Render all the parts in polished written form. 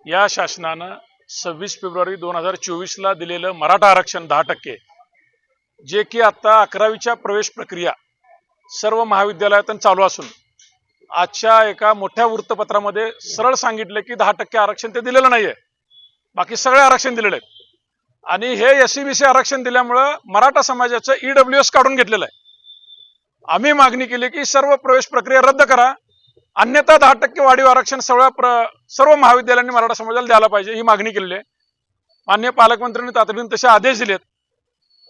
या शासनानं 26 फेब्रुवारी 2024ला दिलेलं मराठा आरक्षण 10%, जे की आता 11वीच्या प्रवेश प्रक्रिया सर्व महाविद्यालयातून चालू असून आजच्या एका मोठ्या वृत्तपत्रामध्ये सरळ सांगितलं की 10% आरक्षण ते दिलेलं नाहीये, बाकी सगळे आरक्षण दिलेले आहेत. आणि हे SCBC आरक्षण दिल्यामुळं मराठा समाजाचं EWS काढून घेतलेलं आहे. आम्ही मागणी केली की सर्व प्रवेश प्रक्रिया रद्द करा, अन्यथा 10% वाढीव आरक्षण सर्व महाविद्यालयांनी मराठा समाजाला द्यायला पाहिजे, ही मागणी केलेली आहे. माननीय पालकमंत्र्यांनी तातडीने तसे आदेश दिलेत.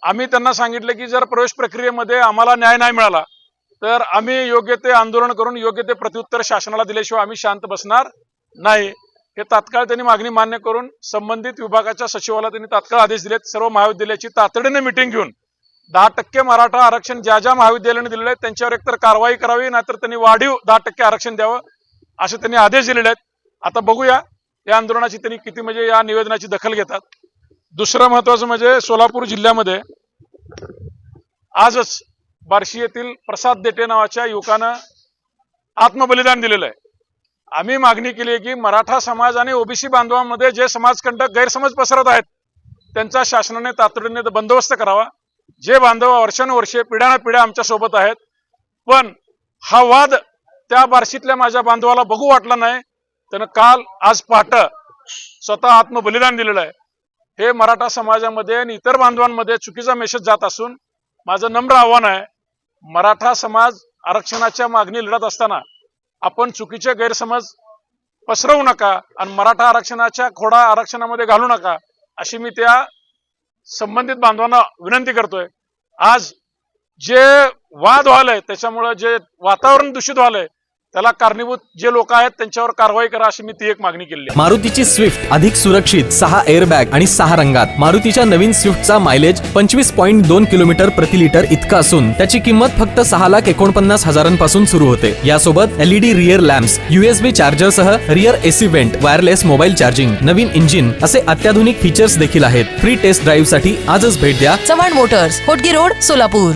आम्ही त्यांना सांगितले की जर प्रवेश प्रक्रियेमध्ये आम्हाला न्याय नाही मिळाला तर आम्ही योग्य ते आंदोलन करून योग्य ते प्रत्युत्तर शासनाला दिल्याशिवाय आम्ही शांत बसणार नाही. हे तात्काळ त्यांनी मागणी मान्य करून संबंधित विभागाच्या सचिवाला त्यांनी तात्काळ आदेश दिलेत. सर्व महाविद्यालयाची तातडीने मिटिंग घेऊन 10% मराठा आरक्षण ज्या ज्या महाविद्यालयाने दिलेलं आहे त्यांच्यावर एकतर कारवाई करावी, नाहीतर त्यांनी वाढीव 10% आरक्षण द्यावं असे त्यांनी आदेश दिलेले आहेत. आता बघूया या आंदोलनाची त्यांनी किती म्हणजे या निवेदनाची दखल घेतात. दुसरं महत्वाचं म्हणजे सोलापूर जिल्ह्यामध्ये आजच बार्शी येथील प्रसाद देटे नावाच्या युवकानं आत्मबलिदान दिलेलं आहे. आम्ही मागणी केली आहे की मराठा समाज आणि OBC बांधवांमध्ये जे समाजकंटक गैरसमज पसरत आहेत त्यांचा शासनाने तातडीने बंदोबस्त करावा. जे बांधव वर्षानुवर्षे पिढ्यानपिढ्या आमच्या सोबत आहेत, पण हा वाद त्या बार्शीतल्या माझ्या बांधवाला बघू वाटला नाही, त्यानं काल आज पहाटे स्वतः आत्मबलिदान दिलेलं आहे. हे मराठा समाजामध्ये आणि इतर बांधवांमध्ये चुकीचा मेसेज जात असून माझं नम्र आव्हान आहे, मराठा समाज आरक्षणाच्या मागणी लढत असताना आपण चुकीचे गैरसमज पसरवू नका आणि मराठा आरक्षणाच्या खोडा आरक्षणामध्ये घालू नका अशी मी त्या संबंधित बांधवांना विनंती करतोय. आज जे वाद व्हायलाय त्याच्यामुळे जे वातावरण दूषित व्हायलंय त्याला कारणीभूत जे लोक आहेत त्यांच्यावर कारवाई करा अशी मी ती एक मागणी केली आहे. मारुतीची स्विफ्ट अधिक सुरक्षित, 6 एअरबॅग आणि 6 रंगात. मारुतीच्या नवीन स्विफ्टचा मायलेज 25.2 किलोमीटर प्रति लिटर इतका असून त्याची किंमत फक्त 6,49,000 सुरू होते. यासोबत LED rear lamps, USB charger सह rear AC vent, wireless mobile charging, नवीन इंजिन असे अत्याधुनिक फीचर्स देखील आहेत. फ्री टेस्ट ड्राईव्ह साठी आजच भेट द्या चव्हाण मोटर्स, होटगी रोड, सोलापूर.